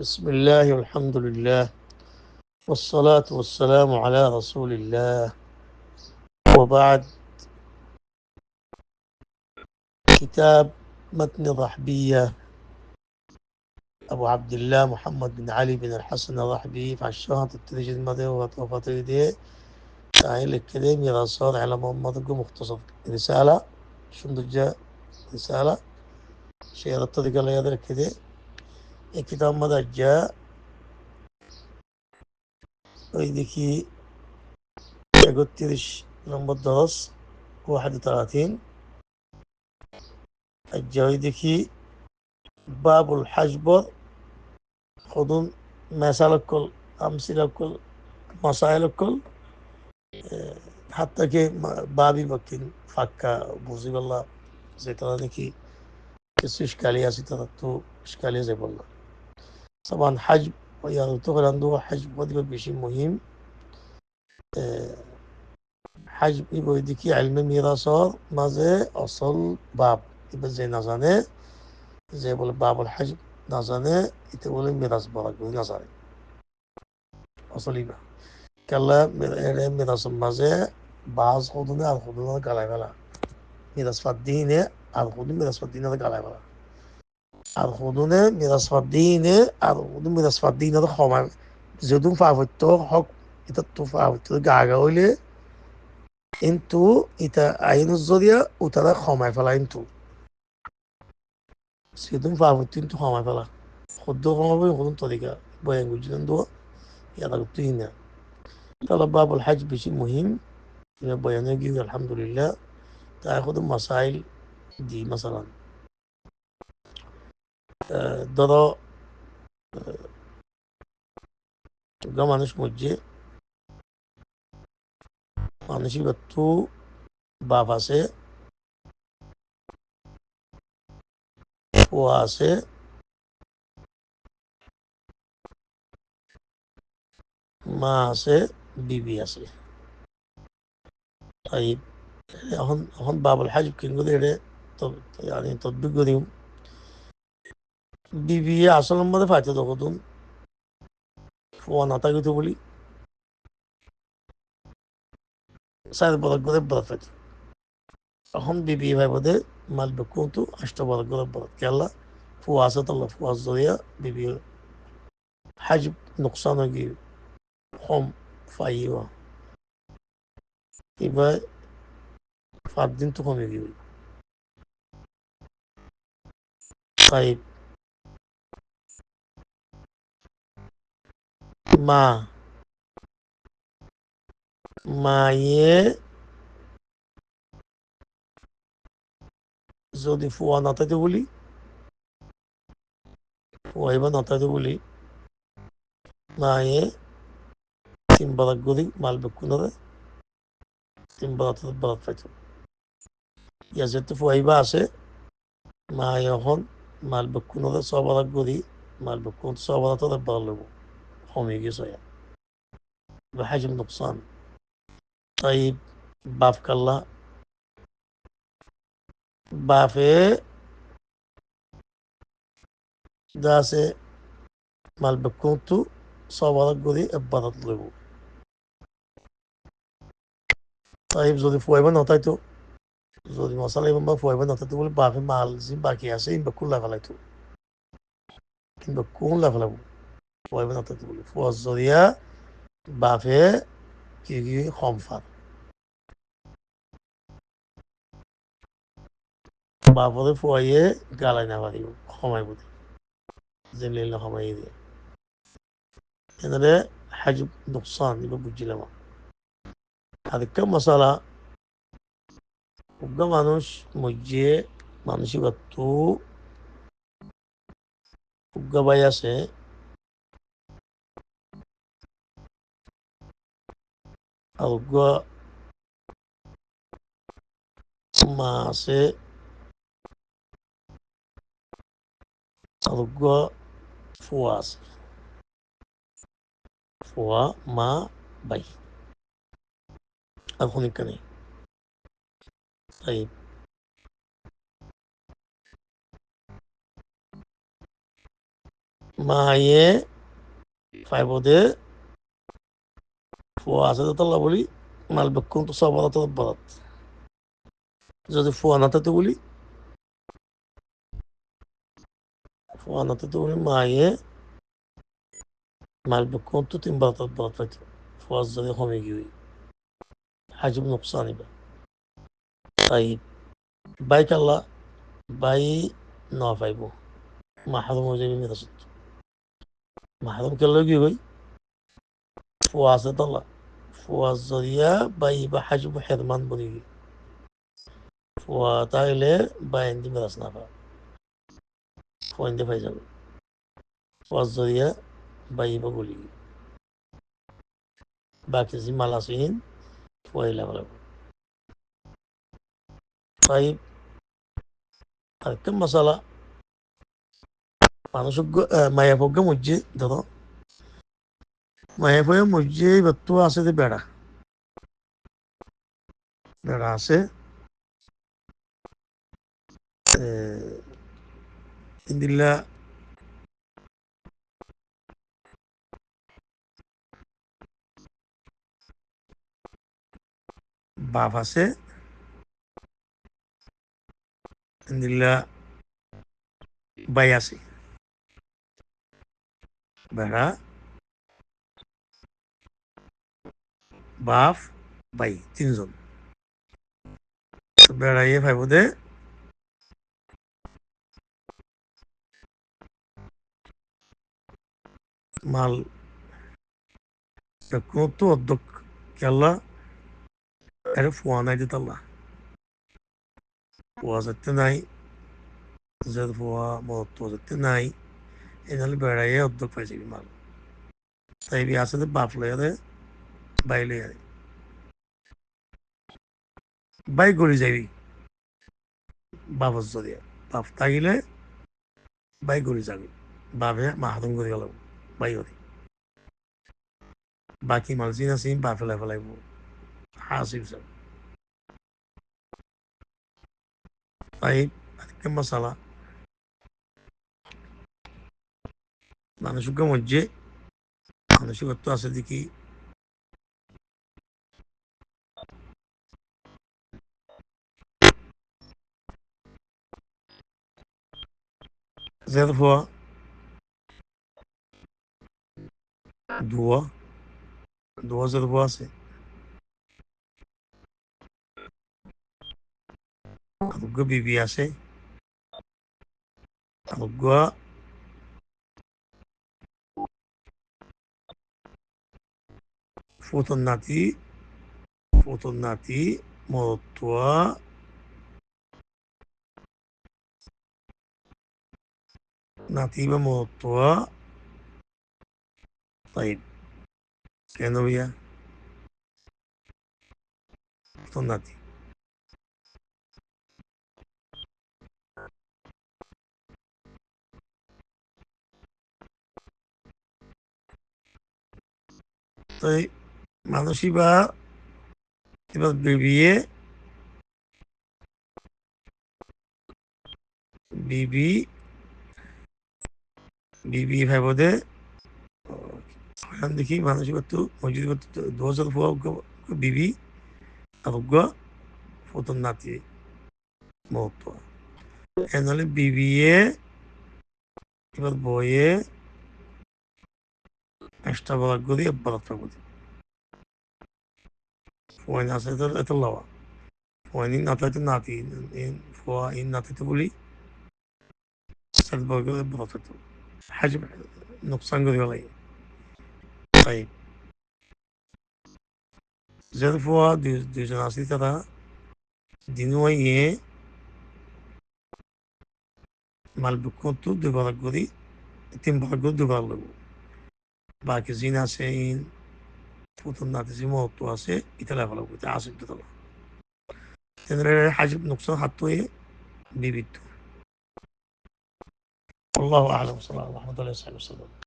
بسم الله والحمد لله والصلاة والسلام على رسول الله وبعد. كتاب متن الرحبية أبو عبد الله محمد بن علي بن الحسن الرحبي في الشهر الترجي المدى وطفتي دي تعيل الكلام رسالة على محمد مختصر رسالة شنو جاء رسالة شيء الطريقة لا يدرك كده الكتاب مدى جاء ويدكي يقول ترش لما الدرس 31 الجويدكي باب الحجب خذون مسائل الكل أمثلة الكل مسائل الكل حتى كي بابي بكين فكا بوزي والله زي ترى كي كسو إشكالية زي ترى تو إشكالية زي والله طبعا حجب يعني تقول عنده حجب ودي بشيء مهم. حجب يبقى يديكي علم ميراثات ما زي أصل باب يبقى زي نظانة زي بقول باب الحجب نظانة يتقول ميراث بارك نظانة أصل يبقى كلا ميراث مزه بعض خدونه از خدونه galay bala miras fadine az khudu miras fadine da galay bala az khudune miras fadine da khoma zedun faavito hok ita tu faavito gaga ole intu ita ayin zodia utara khoma fala intu zedun faavito intu khoma fala khudu khoma bi khudun tariqa bayan gujidan do ya da tuina طلب باب الحج بشيء مهم يبقى ينجي الحمد لله تاخذ المسائل دي مثلا درا manış mujje manışı battu bafase fuase maase bibiyase. طيب هون باب الحج كن قدره يعني تطبيق قديم بيبي أصلا ما دفعت تاخذون فوانا تاخذوا بولي سايد بدك قدر بدفعت هون بيبي هاي بده مال بكونتو أشتا بدك قدر بدك يلا فواسة الله فواس زويا بيبي حجب نقصان يجي هم فايوا يبقى فردين تقوم يجي. طيب ما ye যদি ফুয়া নাতাইতে বলি ফুয়া এবার নাতাইতে বলি মায়ে তিন Barack গদি মাল বেকুনরে তিন বারাত বারাত ফাইতো ইয়া যেতে ফুয়া এবার আসে মায়ে এখন মাল বেকুনরে ছ বারাক গদি মাল বেকুন ছ বারাত বারাক লব هم يجي صيا بحجم نقصان. طيب بافك الله بافي داسه مال بكونتو صوارك قدي ابرد لبو. طيب زودي فويبا نوتايتو زودي مصالح يبقى فويبا نوتايتو بقول بافي مال زين باكي اسين بكل لا فلايتو كن بكون لا فلابو فويبا نوتايتو بقول فوا زوديا بافي كيجي خمفر بافو فويه قالا نافاديو خماي بودي زين ليلنا خماي دي هنا ده حجب نقصان يبقى بجلما هذا كم مسألة وقا مانوش مجي مانوشي بطو وقا باياسي وقا ماسي وقا فواس فوا ما باي أخوني كني. طيب মায়ে ফাইবদে ফুয়া আছে তাল্লা বলি মাল বেক্ষণ তো সবাদ বরাত যদি ফুয়া নাতে তো বলি ফুয়া নাতে তো বলি মায়ে মাল বেক্ষণ তো তিন বরাত পাইতো ফুয়া যদি কমে গিয়ে حجم نقصاني بقى طيب بايك الله باي نوافيبو ما حضر موجب من رصد ما حضر كله يجي فواسط الله فوازريا باي بحجم حرمان بنيجي فواتايلة باي عندي من رصنا فا فو عندي فايزة فوازريا باي بقولي باقي زي مالاسين فويلا ولا طيب كم مسألة মানুষ মায়া ভোগ্য মজ্জে ধরো মায়া ভয়ে মজ্জে বত্তু আছে যে বেড়া বেড়া আছে ইন্দিল্লা বাপ আছে ইন্দিল্লা বাই আছে বেড়া বাপ বাই তিনজন বেড়াইয়ে ভাইব দে মাল কোন অধ্যক্ষ কেল্লা এর ফুয়া নাই দিত আল্লাহ ফুয়া যাতে নাই যে ফুয়া মত যাতে নাই এনালে বেড়াইয়ে অধ্যক্ষ পাইছে মাল তাই বি আছে বাপ লইয়া দে বাই লইয়া দে বাই গড়ি যাবি বাপর যদি বাপ থাকিলে বাই গড়ি যাবি বাপে মাহাতন করে গেল বাই হতে বাকি মাল চিন আছে বাপ ফেলাই ফেলাইব হাসিব সব তাই মশালা মানুষকে মধ্যে মানসিকত্ব আছে দেখি زاد هو دوا دوا زاد هو আছে আরোগ্য বিবি আছে আরোগ্য ফোতন নাতি মরত্বা নাতি বা মরত্বা طيب কেন ভাইয়া ফোতন নাতি তাই মানুষই বা এবার বিবিয়ে বিবি বিবি ভাইবদে দেখি মানুষই তো মসজিদ দোয়াজার ফুয়া বিবি আরোগ্য ফোতন নাতি মরত্বা এনালে বিবিয়ে এবার বইয়ে একটা বরাক করি বরাত করি ফুয়াইন আছে এত লওয়া ফুয়াইনি নাতাইতে নাতি ফুয়া ইন নাতাইতে বলি সাত বরাক করে বরাত حجم نقصان করি বলাই طيب যেহেতু ফুয়া দুইজন আছে তারা দিনুয়াইয়ে মাল বিক্ষু দুই বরাক করি তিন বরাক করে দুই বরাক লাগবো বাকি জিন আছে ইন ফুতুন নাতি যে মহত্ব আছে এটা লেভা লাগবো এটা আসিফ দিতলা حجم نقصان حطوه بيبيتو والله اعلم صلى الله عليه وسلم